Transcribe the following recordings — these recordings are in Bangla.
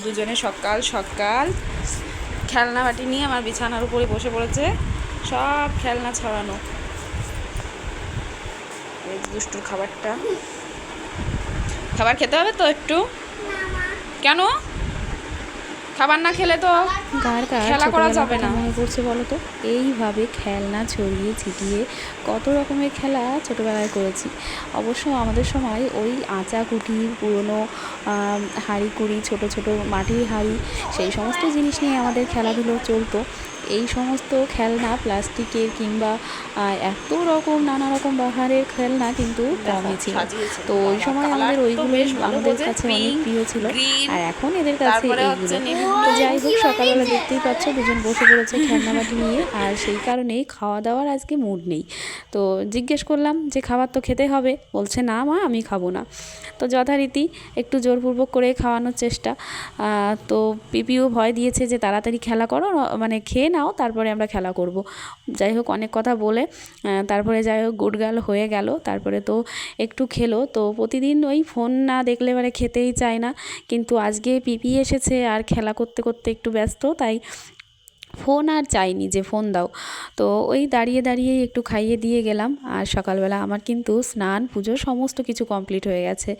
দুজনে সকাল সকাল খেলনা বাটি নিয়ে আমার বিছানার উপরে বসে পড়েছে, সব খেলনা ছড়ানো। এই দুষ্টুর খাবারটা, খাবার খেতে হবে তো একটু। কেন খাবার না খেলে তো কার কার খেলা করা যাবে না। মনে পড়ছে বলো তো, এইভাবে খেলনা ছড়িয়ে ছিটিয়ে কত রকমের খেলা ছোটোবেলায় করেছি। অবশ্য আমাদের সময় ওই আঁচা কুটির, পুরনো হাঁড়ি কুড়ি, ছোট ছোট মাটির হাঁড়ি, সেই সমস্ত জিনিস নিয়ে আমাদের খেলাধুলো চলতো। এই সমস্ত খেলনা প্লাস্টিকের কিংবা এত রকম নানা রকম বাহারের খেলনা কিন্তু কমই ছিল। তো ওই সময় আমাদের ওইগুলো আমাদের কাছে অনেক প্রিয় ছিল, আর এখন এদের কাছে এইগুলো। তো যাই হোক, সকালবেলা দেখতেই পাচ্ছ দুজন বসে পড়েছে খেলনাবাটি নিয়ে, আর সেই কারণেই খাওয়া দাওয়ার আজকে মুড নেই। তো জিজ্ঞেস করলাম যে খাবার তো খেতে হবে, বলছে না মা আমি খাবো না। তো যথারীতি একটু জোরপূর্বক করে খাওয়ানোর চেষ্টা। তো পিপিও ভয় দিয়েছে যে তাড়াতাড়ি খেলা করো, মানে খেয়ে নাও তারপরে আমরা খেলা করব। যাই হোক, অনেক কথা বলে তারপরে যাই হোক গুড গার্ল হয়ে গেল। তারপরে তো একটু খেলো। তো প্রতিদিন ওই ফোন না দেখলে এবারে খেতেই চায় না, কিন্তু আজকে পিপি এসেছে আর খেলা করতে করতে একটু ব্যস্ত, তাই ফোন আর চাইনি যে ফোন দাও। তো ওই দাঁড়িয়ে দাঁড়িয়েই একটু খাইয়ে দিয়ে গেলাম। আর সকালবেলা আমার কিন্তু স্নান পুজো সমস্ত কিছু কমপ্লিট হয়ে গেছে।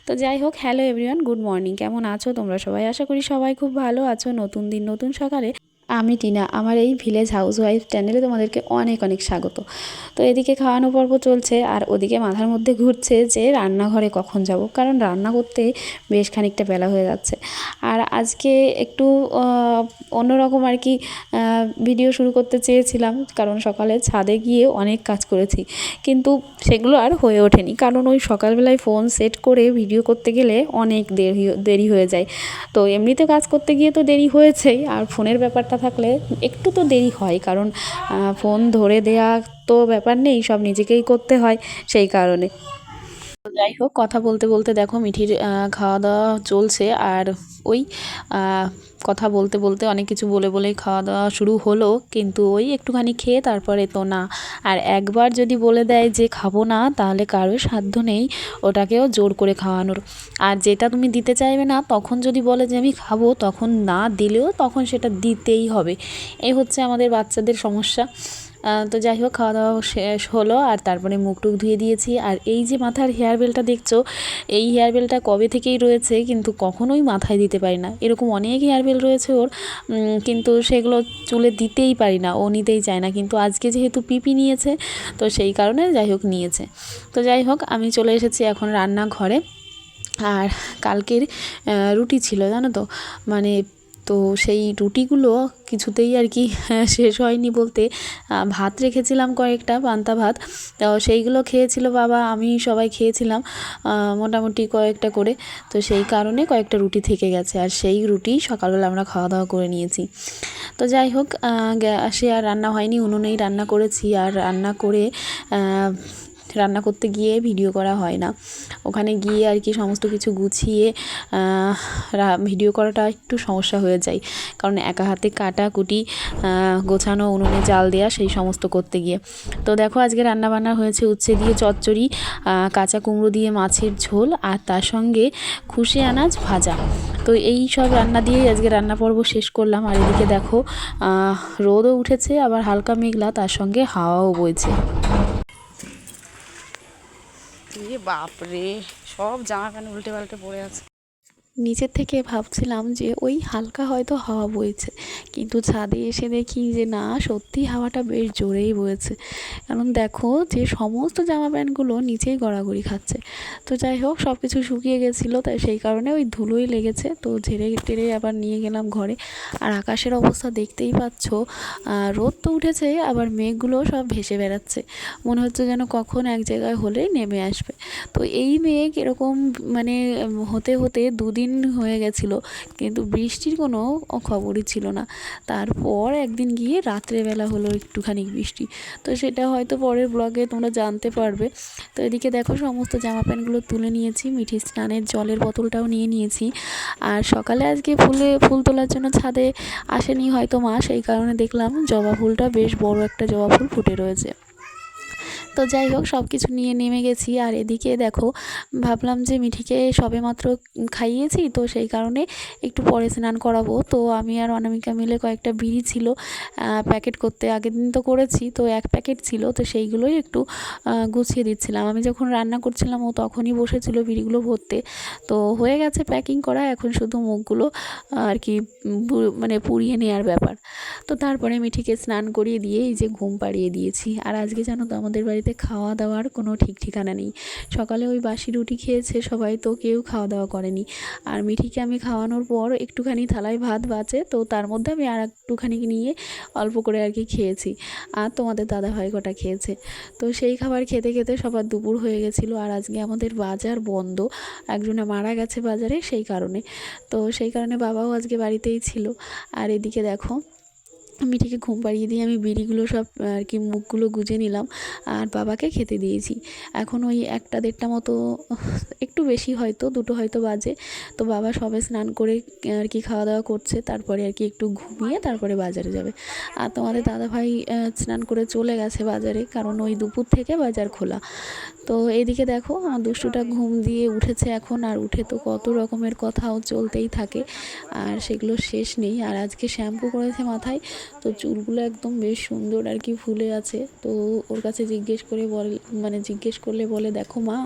তো যাই হোক, হ্যালো এভরিওয়ান, গুড মর্নিং। কেমন আছো তোমরা সবাই? আশা করি সবাই খুব ভালো আছো। নতুন দিন নতুন সকালে আমি টিনা, আমার এই ভিলেজ হাউসওয়াইফ চ্যানেলে তোমাদেরকে অনেক অনেক স্বাগত। তো এদিকে খাওয়ানো পর্ব চলছে, আর ওদিকে মাথার মধ্যে ঘুরছে যে রান্নাঘরে কখন যাব, কারণ রান্না করতে বেশ খানিকটা বেলা হয়ে যাচ্ছে। আর আজকে একটু অন্যরকম আর কি ভিডিও শুরু করতে চেয়েছিলাম, কারণ সকালে ছাদে গিয়ে অনেক কাজ করেছি, কিন্তু সেগুলো আর হয়ে ওঠেনি, কারণ ওই সকালবেলায় ফোন সেট করে ভিডিও করতে গেলে অনেক দেরি হয়ে যায়। তো এমনিতে কাজ করতে গিয়ে তো দেরি হয়েছেই, আর ফোনের ব্যাপারটা থাকলে একটু তো দেরি হয়, কারণ ফোন ধরে দেয়া তো ব্যাপার নেই, সব নিজেকেই করতে হয় সেই কারণে। তো যাই হোক, কথা বলতে বলতে দেখো মিঠির খাওয়া দাওয়া চলছে, আর ওই কথা বলতে বলতে অনেক কিছু বলে বলেই খাওয়া দাওয়া শুরু হলো, কিন্তু ওই একটুখানি খেয়ে তারপরে তো না। আর একবার যদি বলে দেয় যে খাবো না, তাহলে কারোর সাধ্য নেই ওটাকেও জোর করে খাওয়ানোর। আর যেটা তুমি দিতে চাইবে না, তখন যদি বলে যে আমি খাবো, তখন না দিলেও তখন সেটা দিতেই হবে। এই হচ্ছে আমাদের বাচ্চাদের সমস্যা। তো যাই হোক, খাওয়া দাওয়া শেষ হলো, আর তারপরে মুখ টুক ধুয়ে দিয়েছি। আর এই যে মাথার হেয়ার বেলটা দেখছো, এই হেয়ার বেলটা কবে থেকেই রয়েছে, কিন্তু কখনোই মাথায় দিতে পারি না। এরকম অনেক হেয়ার বেল রয়েছে ওর, কিন্তু সেগুলো চুলে দিতেই পারি না, ও নিতেই চায় না। কিন্তু আজকে যেহেতু পিপি নিয়েছে, তো সেই কারণে যাই হোক নিয়েছে। তো যাই হোক, আমি চলে এসেছি এখন রান্নাঘরে। আর কালকের রুটি ছিল জানো তো, মানে তো সেই রুটিগুলো কিছুতেই আর কি শেষ হয়নি বলতে, ভাত রেখেছিলাম কয়েকটা পান্তা ভাত, তো সেইগুলো খেয়েছিল বাবা, আমি সবাই খেয়েছিলাম মোটামুটি কয়েকটা করে। তো সেই কারণে কয়েকটা রুটি থেকে গেছে, আর সেই রুটি সকালবেলা আমরা খাওয়া দাওয়া করে নিয়েছি। তো যাই হোক, গ্যাসে আর রান্না হয়নি, উনুনেই রান্না করেছি। আর রান্না করতে গিয়ে ভিডিও করা হয় না, ওখানে গিয়ে আর কি সমস্ত কিছু গুছিয়ে ভিডিও করাটা একটু সমস্যা হয়ে যায়, কারণ একা হাতে কাটা কুটি, গোছানো, উনুনে জাল দেওয়া, সেই সমস্ত করতে গিয়ে। তো দেখো, আজকে রান্নাবান্না হয়েছে উচ্ছে দিয়ে চচ্চড়ি, কাঁচা কুমড়ো দিয়ে মাছের ঝোল, আর তার সঙ্গে খুশি আনাজ ভাজা। তো এই সব রান্না দিয়েই আজকে রান্না পর্ব শেষ করলাম। আর এদিকে দেখো রোদও উঠেছে, আবার হালকা মেঘলা, তার সঙ্গে হাওয়াও বইছে। বাপরে, সব জামা প্যান্ট উল্টে পাল্টে পড়ে আছে। নিচের থেকে ভাবছিলাম যে ওই হালকা হয়তো হাওয়া বইছে, কিন্তু ছাদে এসে দেখি যে না, সত্যি হাওয়াটা বেশ জোরেই বইছে। কারণ দেখো যে সমস্ত জামা প্যান্টগুলো নিচেই গড়াগড়ি খাচ্ছে। তো যাই হোক, সব কিছু শুকিয়ে গেছিলো, তাই সেই কারণে ওই ধুলোই লেগেছে। তো ঝেড়ে টেড়ে আবার নিয়ে গেলাম ঘরে। আর আকাশের অবস্থা দেখতেই পাচ্ছ, রোদ তো উঠেছে, আবার মেঘগুলো সব ভেসে বেড়াচ্ছে, মনে হচ্ছে যেন কখন এক জায়গায় হলেই নেমে আসবে। তো এই মেঘ এরকম মানে হতে হতে দুদিন হয়ে গেছিলো, কিন্তু বৃষ্টির কোনো খবরই ছিল না। তারপর একদিন গিয়ে রাত্রেবেলা হলো একটুখানি বৃষ্টি, তো সেটা হয়তো পরের ব্লগে তোমরা জানতে পারবে। তো এদিকে দেখো সমস্ত জামা প্যান্টগুলো তুলে নিয়েছি, মিঠি স্নানের জলের বোতলটাও নিয়ে নিয়েছি। আর সকালে আজকে ফুল তোলার জন্য ছাদে আসেনি হয়তো মা, সেই কারণে দেখলাম জবা ফুলটা বেশ বড় একটা জবা ফুল ফুটে রয়েছে। তো যাই হোক সব কিছু নিয়ে নেমে গেছি। আর এদিকে দেখো ভাবলাম যে মিঠিকে সবেমাত্র খাইয়েছি, তো সেই কারণে একটু পরে স্নান করাবো। তো আমি আর অনামিকা মিলে কয়েকটা বিড়ি ছিল প্যাকেট করতে, আগের দিন তো করেছি, তো এক প্যাকেট ছিল, তো সেইগুলোই একটু গুছিয়ে দিচ্ছিলাম। আমি যখন রান্না করছিলাম ও তখনই বসেছিল বিড়িগুলো ভরতে। তো হয়ে গেছে প্যাকিং করা, এখন শুধু মুখগুলো আর কি মানে পুড়িয়ে নেওয়ার ব্যাপার। তো তারপরে মিঠিকে স্নান করিয়ে দিয়ে এই যে ঘুম পাড়িয়ে দিয়েছি। আর আজকে জানো তো আমাদের বাড়িতে খাওয়া দাওয়ার কোনো ঠিক ঠিকানা নেই। সকালে ওই বাসি রুটি খেয়েছে সবাই, তো কেউ খাওয়া দাওয়া করেনি। আর মিঠিকে আমি খাওয়ানোর পর একটুখানি থালায় ভাত বাঁচে, তো তার মধ্যে আমি আর একটুখানি নিয়ে অল্প করে আর কি খেয়েছি। আর তোমাদের দাদাভাই কটা খেয়েছে। তো সেই খাবার খেতে খেতে সবার দুপুর হয়ে গেছিলো। আর আজকে আমাদের বাজার বন্ধ, একজনে মারা গেছে বাজারে, সেই কারণে। তো সেই কারণে বাবাও আজকে বাড়িতেই ছিল। আর এদিকে দেখো মিঠিকে ঘুম পাড়িয়ে দিয়ে আমি বিড়িগুলো সব আর কি মুখগুলো গুজে নিলাম আর বাবাকে খেতে দিয়েছি। এখন ওই 1টা-1.5টা মতো, একটু বেশি হয়তো 2টো হয়তো বাজে। তো বাবা সবে স্নান করে আর কি খাওয়া দাওয়া করছে, তারপরে আর কি একটু ঘুমিয়ে তারপরে বাজারে যাবে। আর তোমাদের দাদাভাই স্নান করে চলে গেছে বাজারে, কারণ ওই দুপুর থেকে বাজার খোলা। তো এইদিকে দেখো আমার দুষ্টুটা ঘুম দিয়ে উঠেছে এখন, আর উঠে তো কত রকমের কথাও চলতেই থাকে, আর সেগুলো শেষ নেই। আর আজকে শ্যাম্পু করেছে মাথায়, তো চুলগুলো একদম বেশ সুন্দর আর কি ফুলে আছে। তো ওর কাছে জিজ্ঞেস করলে বলে দেখো মা,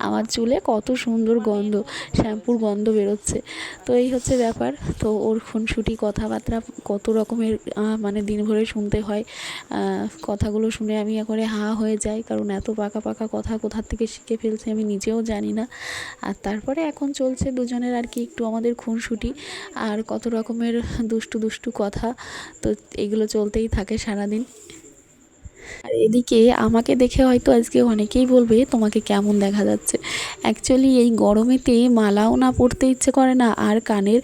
আমার চুলে কত সুন্দর গন্ধ, শ্যাম্পুর গন্ধ বেরোচ্ছে। তো এই হচ্ছে ব্যাপার। তো ওর খুনসুটি কথাবার্তা কত রকমের মানে দিনভরে শুনতে হয়। কথাগুলো শুনে আমি একবারে হাঁ হয়ে যাই, কারণ এত পাকা পাকা কথা কোথা থেকে শিখে ফেলছে আমি নিজেও জানি না। আর তারপরে এখন চলছে দুজনের আর কি একটু আমাদের খুনসুটি আর কত রকমের দুষ্টু দুষ্টু কথা। তো এগুলো চলতেই থাকে সারাদিন। আর এদিকে আমাকে দেখে হয়তো আজকে অনেকেই বলবে তোমাকে কেমন দেখা যাচ্ছে। অ্যাকচুয়ালি এই গরমেতে মালাও না পরতে ইচ্ছে করে না, আর কানের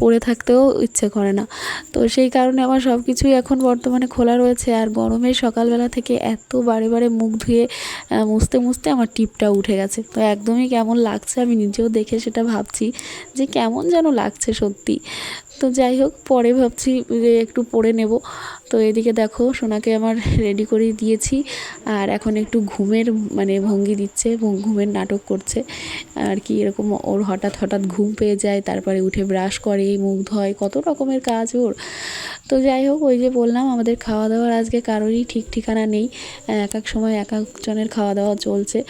পরে থাকতেও ইচ্ছে করে না। তো সেই কারণে আমার সব কিছুই এখন বর্তমানে খোলা রয়েছে। আর গরমে সকালবেলা থেকে এত বারে বারে মুখ ধুয়ে মুছতে মুছতে আমার টিপটা উঠে গেছে। তো একদমই কেমন লাগছে আমি নিজেও দেখে সেটা ভাবছি যে কেমন যেন লাগছে সত্যি। তো যাই হোক, পরে ভাবছি যে একটু পরে নেব। তো এদিকে দেখো সোনাকে আমার রেডি করে দিয়েছি, আর এখন একটু ঘুমের মানে ভঙ্গি দিচ্ছে, ঘুমের নাটক করছে আর কি। এরকম ওর হঠাৎ হঠাৎ ঘুম পেয়ে যায়, তারপরে উঠে ব্রাশ করে, মুখ ধোয়, কত রকমের কাজ ওর। তো যাই হোক, ওই যে বললাম আমাদের খাওয়া দাওয়ার আজকে কারোরই ঠিক ঠিকানা নেই, এক এক সময় এক একজনের খাওয়া দাওয়া চলছে।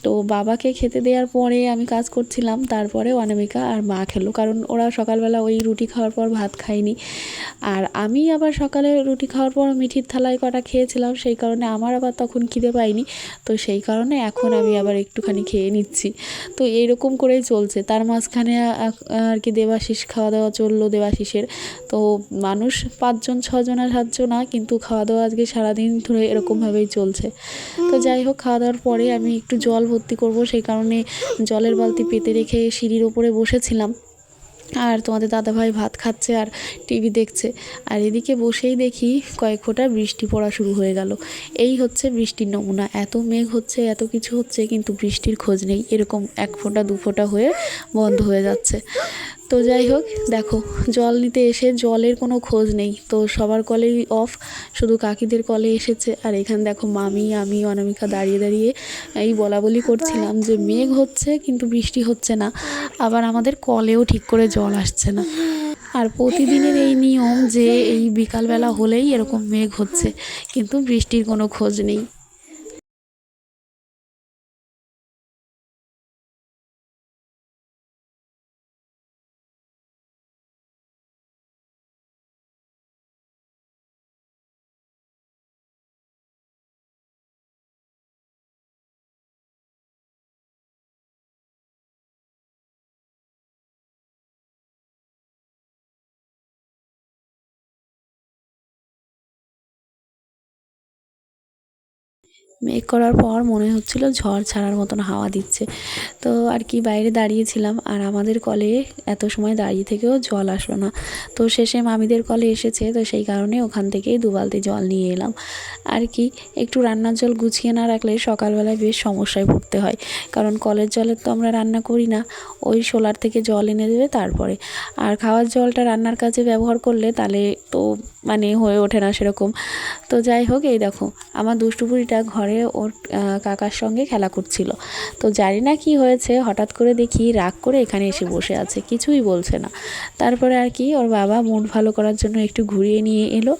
তো বাবাকে খেতে দেওয়ার পরে আমি কাজ করছিলাম, তারপরে অনামিকা আর মা খেলো, কারণ ওরা সকালবেলা ওই রুটি খাওয়ার পর ভাত খায়নি। আর আমি আবার সকালে রুটি খাওয়ার পর মিঠির থালায় কটা খেয়েছিলাম, সেই কারণে আমার আবার তখন খিদে পাইনি। তো সেই কারণে এখন আমি আবার একটুখানি খেয়ে নিচ্ছি। তো এইরকম করেই চলছে। তার মাঝখানে আর কি দেবাশিস খাওয়া দাওয়া চললো, দেবাশিসের। তো মানুষ 5জন 6জন আর 7জন, কিন্তু খাওয়া দাওয়া আজকে সারাদিন ধরে এরকমভাবেই চলছে। তো যাই হোক, খাওয়া দাওয়ার পরে আমি একটু জল ভর্তি করব, সেই কারণে জলের বালতি পেতে রেখে সিঁড়ির ওপরে বসেছিলাম। আর তোমাদের দাদাভাই ভাত খাচ্ছে আর টিভি দেখছে। আর এদিকে বসেই দেখি কয়েক ফোঁটা বৃষ্টি পড়া শুরু হয়ে গেল। এই হচ্ছে বৃষ্টির নমুনা, এত মেঘ হচ্ছে, এত কিছু হচ্ছে, কিন্তু বৃষ্টির খোঁজ নেই। এরকম 1 ফোঁটা 2 ফোঁটা হয়ে বন্ধ হয়ে যাচ্ছে। তো যাই হোক, দেখো জল নিতে এসে জলের কোনো খোঁজ নেই। তো সবার কলেই অফ, শুধু কাকিদের কলে এসেছে। আর এখানে দেখো মামি, আমি, অনামিকা দাঁড়িয়ে দাঁড়িয়ে এই বলা বলি করছিলাম যে মেঘ হচ্ছে কিন্তু বৃষ্টি হচ্ছে না, আবার আমাদের কলেও ঠিক করে জল আসছে না। আর প্রতিদিনের এই নিয়ম যে এই বিকালবেলা হলেই এরকম মেঘ হচ্ছে, কিন্তু বৃষ্টির কোনো খোঁজ নেই। মেঘ করার পর মনে হচ্ছিল ঝড় ছাড়ার মতন হাওয়া দিচ্ছে। তো আর কি বাইরে দাঁড়িয়েছিলাম, আর আমাদের কলে এত সময় দাঁড়িয়ে থেকেও জল আসলো না। তো শেষে মামিদের কলে এসেছে, তো সেই কারণে ওখান থেকেই 2 বালতি জল নিয়ে এলাম। আর কি একটু রান্নার জল গুছিয়ে না রাখলে সকালবেলায় বেশ সমস্যায় পড়তে হয়, কারণ কলের জলের তো আমরা রান্না করি না, ওই সোলার থেকে জল এনে দেবে তারপরে। আর খাওয়ার জলটা রান্নার কাজে ব্যবহার করলে তাহলে তো মানে হয়ে ওঠে না সেরকম। তো যাই হোক, এই দেখো আমার দুষ্টু বুড়িটা ঘরে ওর কাকার সঙ্গে খেলা করছিল। তো জানি না কি হয়েছে, হঠাৎ করে দেখি রাগ করে এখানে এসে বসে আছে, কিছুই বলছে না। তারপরে আর কি ওর বাবা মুড ভালো করার জন্য একটু ঘুরিয়ে নিয়ে এলো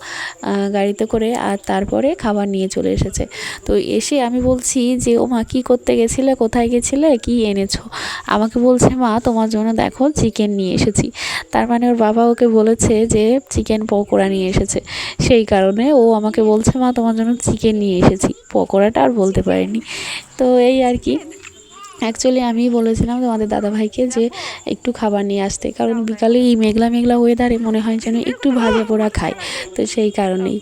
গাড়িতে করে, আর তারপরে খাবার নিয়ে চলে এসেছে। তো এসে আমি বলছি যে ও মা কী করতে গেছিলে, কোথায় গেছিলে, কি এনেছো? আমাকে বলছে মা তোমার জন্য দেখো চিকেন নিয়ে এসেছি। তার মানে ওর বাবা ওকে বলেছে যে চিকেন পকোড়া নিয়ে এসেছে, সেই কারণে ও আমাকে বলছে মা তোমার জন্য চিকেন নিয়ে এসেছি, পকোড়াটা আর বলতে পারিনি। তো এই আর কি, অ্যাকচুয়ালি আমি বলেছিলাম তোমাদের দাদাভাইকে যে একটু খাবার নিয়ে আসতে, কারণ বিকালে এই মেঘলা মেঘলা ওয়েদারে মনে হয় যেন একটু ভাজা পোড়া খায়, তো সেই কারণেই।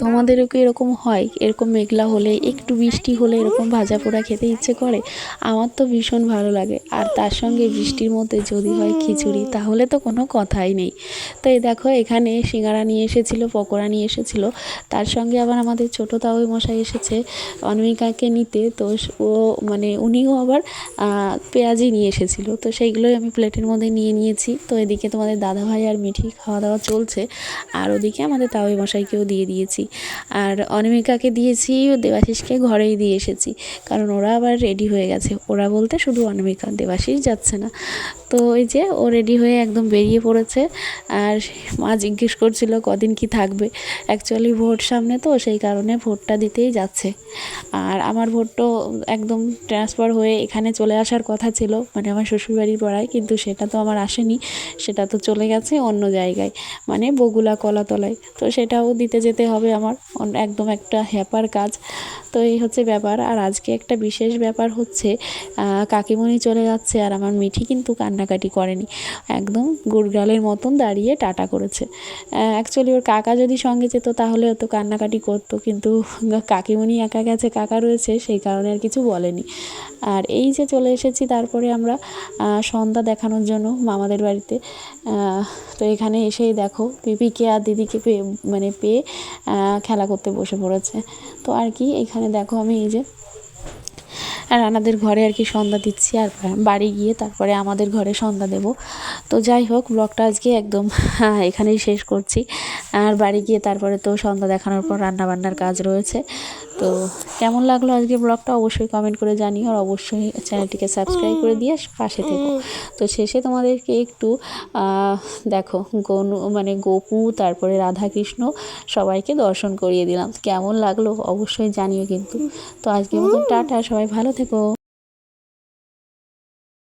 তোমাদেরও কি এরকম হয়, এরকম মেঘলা হলে একটু বৃষ্টি হলে এরকম ভাজা পোড়া খেতে ইচ্ছে করে? আমার তো ভীষণ ভালো লাগে, আর তার সঙ্গে বৃষ্টির মধ্যে যদি হয় খিচুড়ি, তাহলে তো কোনো কথাই নেই। তো এই দেখো এখানে সিঙ্গারা নিয়ে এসেছিলো, পকোড়া নিয়ে এসেছিলো, তার সঙ্গে আবার আমাদের ছোটো তাওই মশাই এসেছে অনামিকাকে নিতে। তো ও মানে উনিও আবার পেঁয়াজি নিয়ে এসেছিলো, তো সেইগুলোই আমি প্লেটের মধ্যে নিয়ে নিয়েছি। তো এদিকে তোমাদের দাদাভাই আর মিঠি খাওয়া দাওয়া চলছে, আর ওদিকে আমাদের তাওই মশাইকেও দিয়ে দিয়েছি, আর অনামিকাকে দিয়েছি, দেবাশিসকে ঘরেই দিয়ে এসেছি, কারণ ওরা আবার রেডি হয়ে গেছে। ওরা বলতে শুধু অনামিকা, দেবাশিস যাচ্ছে না। তো ওই যে ও রেডি হয়ে একদম বেরিয়ে পড়েছে। আর মা জিজ্ঞেস করছিল কদিন কি থাকবে, অ্যাকচুয়ালি ভোট সামনে তো সেই কারণে ভোটটা দিতেই যাচ্ছে। আর আমার ভোটও একদম ট্রান্সফার হয়ে এখানে চলে আসার কথা ছিল, মানে আমার শ্বশুরবাড়ির পাড়ায়, কিন্তু সেটা তো আমার আসেনি, সেটা তো চলে গেছে অন্য জায়গায়, মানে বগুলা কলাতলায়। তো সেটাও দিতে যেতে হবে আমার, একদম একটা হ্যাপার কাজ। তো এই হচ্ছে ব্যাপার। আর আজকে একটা বিশেষ ব্যাপার হচ্ছে, কাকিমণি চলে যাচ্ছে, আর আমার মিঠি কিন্তু কান্নাকাটি করেনি, একদম গুড়গালের মতন দাঁড়িয়ে টাটা করেছে। অ্যাকচুয়ালি ওর কাকা যদি সঙ্গে যেত তাহলে ও তো কান্নাকাটি করতো, কিন্তু কাকিমণি একা গেছে, কাকা রয়েছে, সেই কারণে আর কিছু বলেনি। আর এই যে চলে এসেছি তারপরে আমরা সন্ধ্যা দেখানোর জন্য মামাদের বাড়িতে। তো এখানে এসেই দেখো পিপিকে আর দিদিকে পেয়ে খেলা করতে বসে পড়েছে। তো আর কি এখানে দেখো আমি এই যে রানাদের ঘরে আর কি সন্ধ্যা দিচ্ছি, আর বাড়ি গিয়ে তারপরে আমাদের ঘরে সন্ধ্যা দেব। তো যাই হোক, ব্লগটা আজকে একদম এখানেই শেষ করছি। আর বাড়ি গিয়ে তারপরে তো সন্ধ্যা দেখানোর পর রান্নাবান্নার কাজ রয়েছে। তো কেমন লাগলো আজকে ব্লগটা অবশ্যই কমেন্ট করে জানিও, আর অবশ্যই চ্যানেলটিকে সাবস্ক্রাইব করে দিয়ে পাশে থেকো। তো শেষে তোমাদেরকে একটু দেখো গোপু, তারপরে রাধাকৃষ্ণ সবাইকে দর্শন করিয়ে দিলাম, কেমন লাগলো অবশ্যই জানিও কিন্তু। তো আজকের মতন টাটা, সবাই ভালো থেকো।